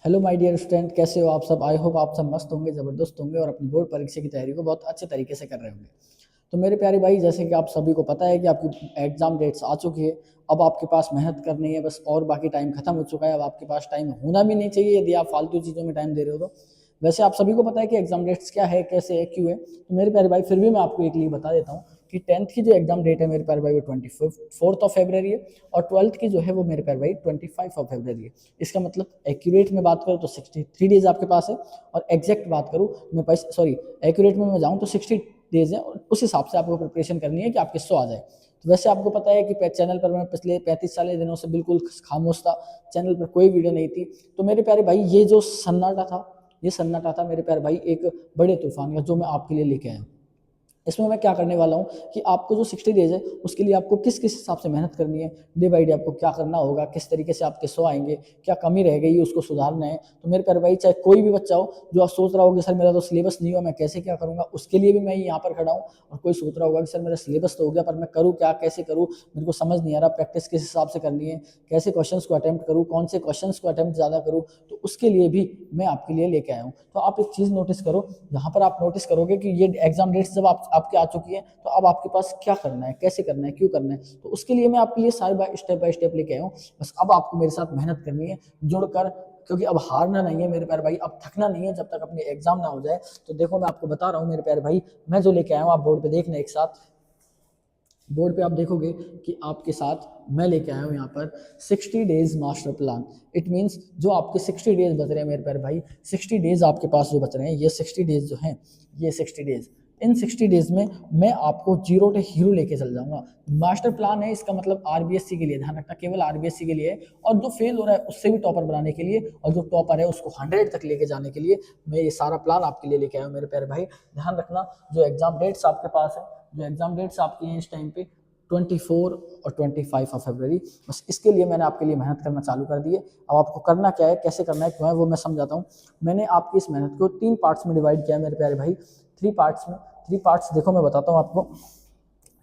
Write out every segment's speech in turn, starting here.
Hello my dear student, कैसे हो आप सब। आई होप आप सब मस्त होंगे, ज़बरदस्त होंगे और अपनी बोर्ड परीक्षा की तैयारी को बहुत अच्छे तरीके से कर रहे होंगे। तो मेरे प्यारे भाई, जैसे कि आप सभी को पता है कि आपकी एग्ज़ाम डेट्स आ चुकी है। अब आपके पास मेहनत करनी है बस, और बाकी टाइम खत्म हो चुका है। अब आपके पास टाइम होना भी नहीं चाहिए यदि आप फालतू चीज़ों में टाइम दे रहे हो तो। वैसे आप सभी को पता है कि एग्ज़ाम डेट्स क्या है, कैसे है, क्यों है। तो मेरे प्यारे भाई, फिर भी मैं आपको एक लिए बता देता हूँ कि 10th की जो एग्ज़ाम डेट है मेरे प्यारे भाई, वो 24 ऑफ फरवरी है। और 12th की जो है वो मेरे प्यारे भाई 25 ऑफ फरवरी है। इसका मतलब एक्यूरेट में बात करूँ तो 63 डेज आपके पास है, और एग्जैक्ट बात करूँ मेरे पास, सॉरी, एक्यूरेट में मैं जाऊँ तो 60 डेज है, और उस हिसाब से आपको प्रिपरेशन करनी है कि आपके 100 आ जाए। तो वैसे आपको पता है कि चैनल पर मैं पिछले 35 दिनों से बिल्कुल खामोश था। चैनल पर कोई वीडियो नहीं थी। तो मेरे प्यारे भाई, ये सन्नाटा था मेरे प्यारे भाई एक बड़े तूफान का, जो मैं आपके लिए लेके आया हूँ। इसमें मैं क्या करने वाला हूँ कि आपको जो 60 डेज है उसके लिए आपको किस किस हिसाब से मेहनत करनी है, डे बाई डे आपको क्या करना होगा, किस तरीके से आपके 100 आएंगे, क्या कमी रह गई उसको सुधारना है। तो मेरे प्यारे भाई, चाहे कोई भी बच्चा हो जो आप सोच रहा हो कि सर मेरा तो सिलेबस नहीं हो, मैं कैसे क्या करूँगा, उसके लिए भी मैं यहाँ पर खड़ा हूँ। और कोई सोच रहा होगा कि सर मेरा सिलेबस तो हो गया, पर मैं करूँ क्या, कैसे करूँ, मेरे को समझ नहीं आ रहा, प्रैक्टिस किस हिसाब से करनी है, कैसे क्वेश्चंस को अटेम्प्ट करूँ, कौन से क्वेश्चंस को अटेम्प्ट ज़्यादा करूँ, तो उसके लिए भी मैं आपके लिए लेके आया हूँ। तो आप एक चीज़ नोटिस करो, यहाँ पर आप नोटिस करोगे कि ये एग्जाम डेट्स जब आपके आ चुकी है, तो अब आपके पास क्या करना है, कैसे करना है, क्यों करना है, तो उसके लिए मैं आपके लिए सारे बाय स्टेप लेके आया हूँ। बस अब आपको मेरे साथ मेहनत करनी है जुड़कर, क्योंकि अब हारना नहीं है मेरे प्यारे भाई, अब थकना नहीं है जब तक अपनी एग्जाम ना हो जाए। तो देखो, मैं आपको बता रहा हूँ मेरे प्यारे भाई, मैं जो लेके आया हूँ, आप बोर्ड पे देखना एक साथ। बोर्ड पे आप देखोगे कि आपके साथ मैं लेके आया हूँ यहाँ पर 60 days master plan. It means जो आपके 60 डेज बच रहे हैं मेरे प्यारे भाई, 60 डेज आपके पास जो बच रहे हैं, ये 60 डेज जो हैं, ये 60 डेज, इन 60 डेज में मैं आपको जीरो टू हीरो लेके चल जाऊंगा। मास्टर प्लान है, इसका मतलब आरबीएससी के लिए, ध्यान रखना, केवल आरबीएससी के लिए है। और जो फेल हो रहा है उससे भी टॉपर बनाने के लिए, और जो टॉपर है उसको 100 तक लेके जाने के लिए मैं ये सारा प्लान आपके लिए लेके आया हूँ मेरे प्यारे भाई। ध्यान रखना, जो एग्जाम डेट्स आपके पास है, जो एग्जाम डेट्स आपकी हैं इस टाइम पे, 24 और 25 ऑफ फरवरी, बस इसके लिए मैंने आपके लिए मेहनत करना चालू कर दी है। अब आपको करना क्या है, कैसे करना है, क्यों है, वो मैं समझाता हूँ। मैंने आपकी इस मेहनत को 3 पार्ट्स में डिवाइड किया है मेरे प्यारे भाई। 3 पार्ट्स देखो, मैं बताता हूँ आपको।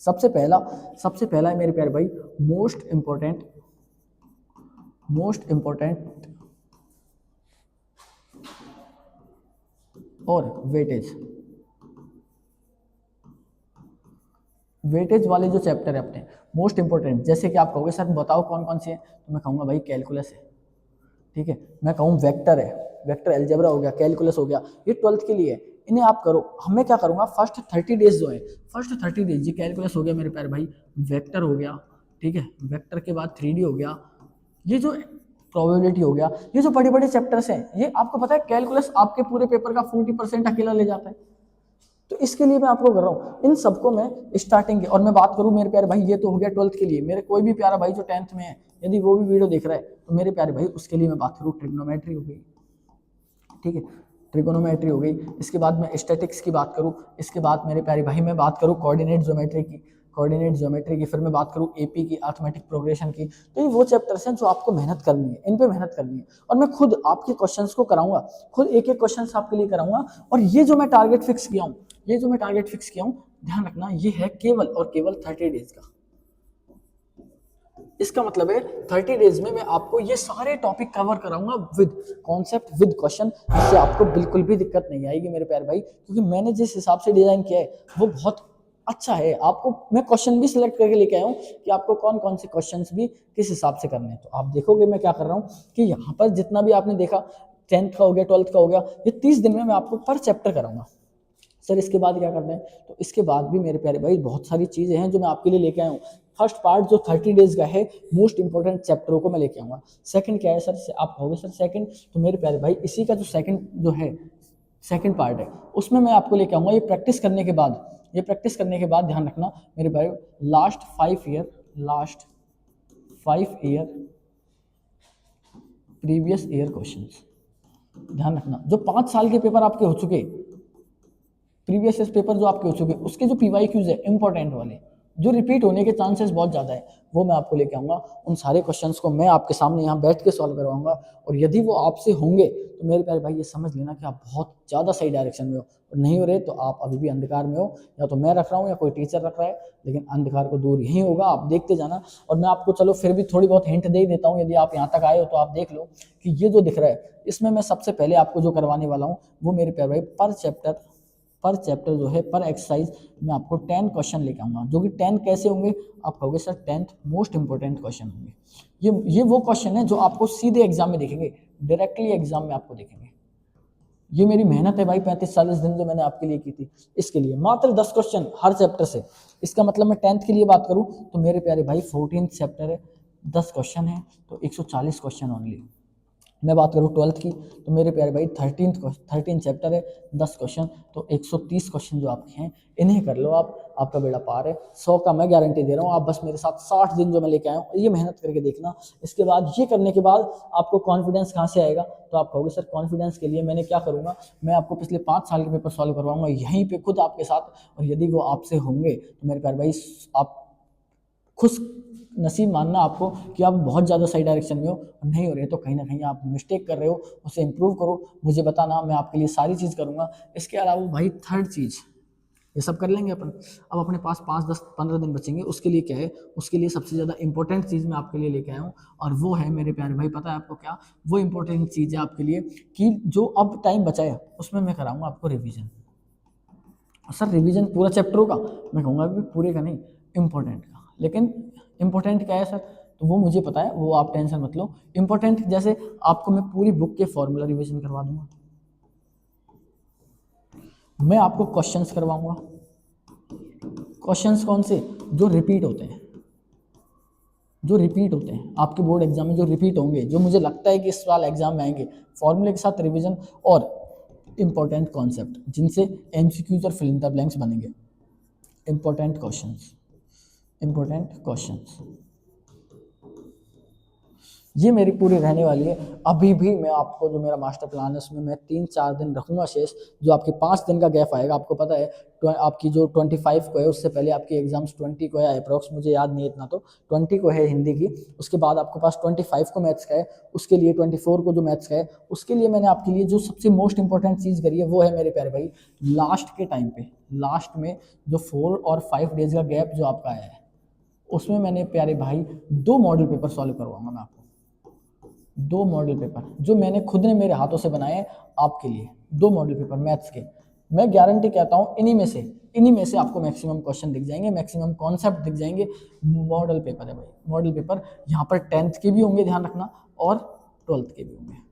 सबसे पहला है मेरे प्यारे भाई, मोस्ट इम्पोर्टेंट और वेटेज वाले जो चैप्टर है अपने, मोस्ट इंपॉर्टेंट, जैसे कि आप कहोगे सर बताओ कौन कौन से हैं, तो मैं कहूँगा भाई कैलकुलस है, ठीक है। मैं कहूँ वेक्टर है, वेक्टर अलजेब्रा हो गया, कैलकुलस हो गया, ये 12th के लिए है। इन्हें आप करो। हमें क्या करूँगा, फर्स्ट 30 डेज जो है, फर्स्ट 30 डेज, ये कैलकुलस हो गया मेरे प्यारे भाई, वेक्टर हो गया, ठीक है, वेक्टर के बाद 3D हो गया, ये जो प्रोबेबिलिटी हो गया, ये जो बड़े बड़े चैप्टर्स हैं, ये आपको पता है कैलकुलस आपके पूरे पेपर का 40% अकेला ले जाता है। तो इसके लिए मैं आपको कर रहा हूँ, इन सबको मैं स्टार्टिंग के, और मैं बात करूँ मेरे प्यारे भाई, ये तो हो गया 12th के लिए। मेरे कोई भी प्यारा भाई जो 10th में है, यदि वो भी वीडियो देख रहा है, तो मेरे प्यारे भाई उसके लिए मैं बात करूँ, ट्रिग्नोमेट्री हो गई, ठीक है, ट्रिगोनोमेट्री हो गई। इसके बाद मैं स्टैटिक्स की बात करूँ, इसके बाद मेरे प्यारे भाई मैं बात करूँ कोऑर्डिनेट ज्योमेट्री की, फिर मैं बात करूँ एपी की, अर्थमेटिक प्रोग्रेशन की। तो ये वो चैप्टर्स हैं जो आपको मेहनत करनी है, इन पे मेहनत करनी है, और मैं खुद आपके क्वेश्चंस को कराऊंगा, खुद एक एक क्वेश्चन आपके लिए कराऊंगा। और ये जो मैं टारगेट फिक्स किया हूँ, ध्यान रखना, ये है केवल और केवल 30 डेज का। इसका मतलब है 30 डेज में मैं आपको ये सारे टॉपिक कवर कराऊंगा, विद कॉन्सेप्ट, विद क्वेश्चन, जिससे आपको बिल्कुल भी दिक्कत नहीं आएगी मेरे प्यारे भाई, क्योंकि मैंने जिस हिसाब से डिजाइन किया है वो बहुत अच्छा है। आपको मैं क्वेश्चन भी सिलेक्ट करके लेके आया हूँ कि आपको कौन कौन से क्वेश्चंस भी किस हिसाब से करने हैं। तो आप देखोगे मैं क्या कर रहा हूँ कि यहाँ पर जितना भी आपने देखा, 10th का हो गया, 12th का हो गया, ये 30 दिन में मैं आपको पर चैप्टर कराऊंगा। सर इसके बाद क्या करना है, तो इसके बाद भी मेरे प्यारे भाई बहुत सारी चीज़ें हैं जो मैं आपके लिए लेके आया हूँ। फर्स्ट पार्ट जो 30 डेज का है, मोस्ट इंपॉर्टेंट चैप्टरों को मैं लेके आऊँगा। सेकंड क्या है सर, आप कहोगे सर सेकंड, तो मेरे प्यारे भाई इसी का जो सेकंड जो है, सेकंड पार्ट है, उसमें मैं आपको लेके आऊँगा। ये प्रैक्टिस करने के बाद ध्यान रखना मेरे भाई, last 5 year previous year questions, ध्यान रखना, जो 5 साल के पेपर आपके हो चुके, प्रीवियस पेपर जो आपके हो चुके, उसके जो पीवाई क्यूज है इंपॉर्टेंट वाले, जो रिपीट होने के चांसेस बहुत ज़्यादा है, वो मैं आपको लेके आऊँगा। उन सारे क्वेश्चंस को मैं आपके सामने यहाँ बैठ के सॉल्व करवाऊँगा, और यदि वो आपसे होंगे तो मेरे प्यारे भाई ये समझ लेना कि आप बहुत ज़्यादा सही डायरेक्शन में हो, और नहीं हो रहे तो आप अभी भी अंधकार में हो, या तो मैं रख रहा हूँ या कोई टीचर रख रहा है, लेकिन अंधकार को दूर यही होगा। आप देखते जाना, और मैं आपको चलो फिर भी थोड़ी बहुत हिंट दे ही देता हूँ। यदि आप यहाँ तक आए हो तो आप देख लो कि ये जो दिख रहा है, इसमें मैं सबसे पहले आपको जो करवाने वाला हूँ वो मेरे प्यारे भाई पर चैप्टर जो है, पर एक्सरसाइज मैं आपको 10 क्वेश्चन लेके आऊँगा, जो कि 10 कैसे होंगे, आप कहोगे sir 10th most important question होंगे। ये वो क्वेश्चन है जो आपको सीधे एग्जाम में दिखेंगे, डायरेक्टली एग्जाम में आपको दिखेंगे। ये मेरी मेहनत है भाई, 35-40 दिन जो मैंने आपके लिए की थी, इसके लिए मात्र 10 क्वेश्चन हर चैप्टर से। इसका मतलब मैं 10th के लिए बात करूं तो मेरे प्यारे भाई 14th चैप्टर है, 10 क्वेश्चन है, तो 140 क्वेश्चन ओनली। मैं बात करूँ 12th की तो मेरे प्यारे भाई 13 चैप्टर है, 10 क्वेश्चन, तो 130 क्वेश्चन जो आपके हैं इन्हें कर लो आप, आपका बेड़ा पार है। 100 का मैं गारंटी दे रहा हूँ। आप बस मेरे साथ 60 दिन जो मैं लेके आया हूँ ये मेहनत करके देखना। इसके बाद ये करने के बाद आपको कॉन्फिडेंस कहाँ से आएगा, तो आप कहोगे सर कॉन्फिडेंस के लिए मैंने क्या करूँगा, मैं आपको पिछले 5 साल के पेपर सॉल्व करवाऊंगा यहीं पे खुद आपके साथ, और यदि वो आपसे होंगे तो मेरे प्यारे भाई आप खुश नसीब मानना आपको कि आप बहुत ज़्यादा सही डायरेक्शन में हो, और नहीं हो रहे तो कहीं ना कहीं आप मिस्टेक कर रहे हो, उसे इम्प्रूव करो, मुझे बताना, मैं आपके लिए सारी चीज़ करूँगा। इसके अलावा भाई थर्ड चीज़, ये सब कर लेंगे अपन। अब अपने पास 5-10-15 दिन बचेंगे, उसके लिए क्या है, उसके लिए सबसे ज़्यादा इंपॉर्टेंट चीज़ मैं आपके लिए लेके आया हूँ, और वो है मेरे प्यारे भाई, पता है आपको क्या, वो इंपॉर्टेंट चीज़ है आपके लिए कि जो अब टाइम बचा है उसमें मैं कराऊंगा आपको रिविजन। सर रिवीजन पूरा चैप्टरों का, मैं कहूँगा कि पूरे का नहीं, इम्पोर्टेंट का। लेकिन इम्पोर्टेंट क्या है सर, तो वो मुझे पता है, वो आप टेंशन मत लो। इम्पोर्टेंट जैसे आपको मैं पूरी बुक के फॉर्मूला रिवीजन करवा दूंगा, मैं आपको क्वेश्चंस करवाऊंगा। क्वेश्चंस कौन से, जो रिपीट होते हैं, जो रिपीट होते हैं आपके बोर्ड एग्जाम में, जो रिपीट होंगे, जो मुझे लगता है कि इस साल एग्जाम में आएंगे, फॉर्मूले के साथ रिवीजन, और इंपॉर्टेंट कॉन्सेप्ट जिनसे एमसीक्यूज और फिल इन द ब्लैंक्स बनेंगे। इंपॉर्टेंट क्वेश्चंस ये मेरी पूरी रहने वाली है। अभी भी मैं आपको जो मेरा मास्टर प्लान है उसमें मैं 3-4 दिन रखूंगा शेष, जो आपके 5 दिन का गैप आएगा। आपको पता है आपकी जो 25 को है, उससे पहले आपकी एग्जाम्स 20 को है अप्रॉक्स, मुझे याद नहीं इतना, तो 20 को है हिंदी की, उसके बाद आपके पास 25 को मैथ्स का है, उसके लिए 24 को जो मैथ्स का है, उसके लिए मैंने आपके लिए जो सबसे मोस्ट इंपॉर्टेंट चीज़ करी है वो है मेरे प्यारे भाई, लास्ट के टाइम पे, लास्ट में जो 4 और 5 डेज का गैप जो आपका आया है, उसमें मैंने प्यारे भाई 2 मॉडल पेपर सॉल्व करवाऊंगा मैं आपको। 2 मॉडल पेपर जो मैंने खुद ने मेरे हाथों से बनाए आपके लिए, 2 मॉडल पेपर मैथ्स के। मैं गारंटी कहता हूँ इन्हीं में से आपको मैक्सिमम क्वेश्चन दिख जाएंगे, मैक्सिमम कॉन्सेप्ट दिख जाएंगे। मॉडल पेपर है भाई, मॉडल पेपर। यहाँ पर 10th के भी होंगे, ध्यान रखना, और 12th के भी होंगे।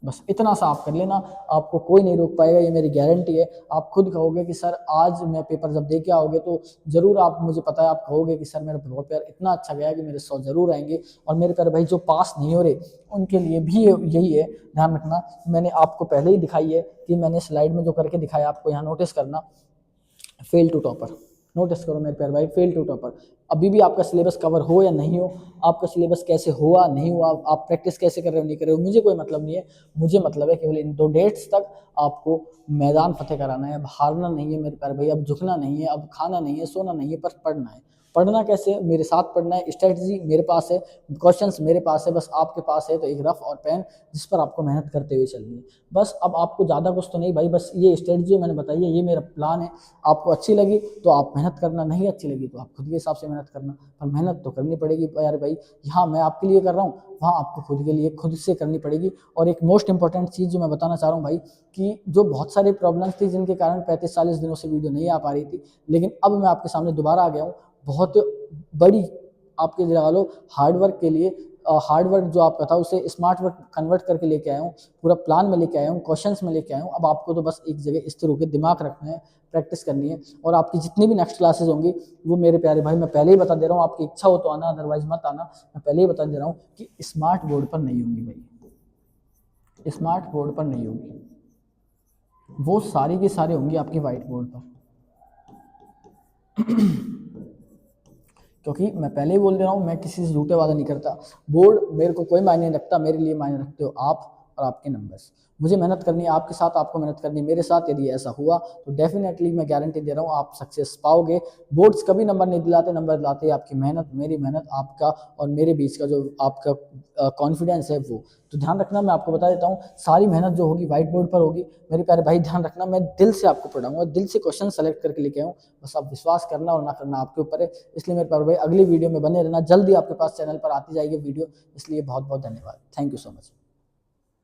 बस इतना सा आप कर लेना, आपको कोई नहीं रोक पाएगा, ये मेरी गारंटी है। आप खुद कहोगे कि सर आज मैं पेपर जब दे के आओगे तो ज़रूर, आप मुझे पता है आप कहोगे कि सर मेरा पेपर इतना अच्छा गया कि मेरे 100 ज़रूर आएंगे। और मेरे प्यारे भाई जो पास नहीं हो रहे उनके लिए भी यही है, ध्यान रखना। मैंने आपको पहले ही दिखाई है कि मैंने स्लाइड में जो करके दिखाया, आपको यहाँ नोटिस करना, फेल टू टॉपर, नोटिस करो मेरे प्यारे भाई, फेल टू टॉपर। अभी भी आपका सिलेबस कवर हो या नहीं हो, आपका सिलेबस कैसे हुआ नहीं हुआ, आप प्रैक्टिस कैसे कर रहे हो नहीं कर रहे हो, मुझे कोई मतलब नहीं है। मुझे मतलब है केवल इन 2 डेट्स तक आपको मैदान फतेह कराना है। अब हारना नहीं है मेरे प्यारे भाई, अब झुकना नहीं है, अब खाना नहीं है, सोना नहीं है, पर पढ़ना है। पढ़ना कैसे, मेरे साथ पढ़ना है, स्ट्रेटजी मेरे पास है, क्वेश्चंस मेरे पास है, बस आपके पास है तो एक रफ और पेन जिस पर आपको मेहनत करते हुए चलनी है। बस अब आपको ज़्यादा कुछ तो नहीं भाई, बस ये स्ट्रेटजी मैंने बताई है, ये मेरा प्लान है। आपको अच्छी लगी तो आप मेहनत करना, नहीं अच्छी लगी तो आप खुद के हिसाब से मेहनत करना, पर मेहनत तो करनी पड़ेगी यार भाई। यहाँ मैं आपके लिए कर रहा हूँ, वहाँ आपको खुद के लिए खुद से करनी पड़ेगी। और एक मोस्ट इंपॉर्टेंट चीज़ जो मैं बताना चाह रहा हूँ भाई, कि जो बहुत सारी प्रॉब्लम्स थी जिनके कारण 35-40 दिनों से वीडियो नहीं आ पा रही थी, लेकिन अब मैं आपके सामने दोबारा आ गया हूँ, बहुत बड़ी आपके लगा लो हार्डवर्क के लिए। हार्डवर्क जो आपका था उसे स्मार्ट वर्क कन्वर्ट करके लेके आया हूँ, पूरा प्लान में लेके आया हूँ, क्वेश्चंस में लेके आया हूँ। अब आपको तो बस एक जगह स्थिर होकर दिमाग रखना है, प्रैक्टिस करनी है। और आपकी जितनी भी नेक्स्ट क्लासेस होंगी वो मेरे प्यारे भाई, मैं पहले ही बता दे रहा हूँ, आपकी इच्छा हो तो आना, अदरवाइज मत आना। मैं पहले ही बता दे रहा हूँ कि स्मार्ट बोर्ड पर नहीं होंगी भाई, स्मार्ट बोर्ड पर नहीं होगी, वो सारी की सारी होंगी आपकी व्हाइट बोर्ड पर। क्योंकि मैं पहले ही बोल दे रहा हूँ, मैं किसी से झूठे वादा नहीं करता। बोर्ड मेरे को कोई मायने नहीं रखता, मेरे लिए मायने रखते हो आप, और आपके नंबर्स। मुझे मेहनत करनी है आपके साथ, आपको मेहनत करनी है मेरे साथ। यदि ऐसा हुआ तो डेफिनेटली मैं गारंटी दे रहा हूँ आप सक्सेस पाओगे। बोर्ड्स कभी नंबर नहीं दिलाते, नंबर दिलाते आपकी मेहनत, मेरी मेहनत, आपका और मेरे बीच का जो आपका कॉन्फिडेंस है वो। तो ध्यान रखना, मैं आपको बता देता हूँ सारी मेहनत जो होगी व्हाइट बोर्ड पर होगी मेरे प्यारे भाई। ध्यान रखना, मैं दिल से आपको पढ़ाऊंगा, दिल से क्वेश्चन सेलेक्ट करके लेके आऊँ, बस आप विश्वास करना और ना करना आपके ऊपर है। इसलिए मेरे प्यारे भाई अगली वीडियो में बने रहना, जल्दी आपके पास चैनल पर आती जाएगी वीडियो। इसलिए बहुत बहुत धन्यवाद, थैंक यू सो मच।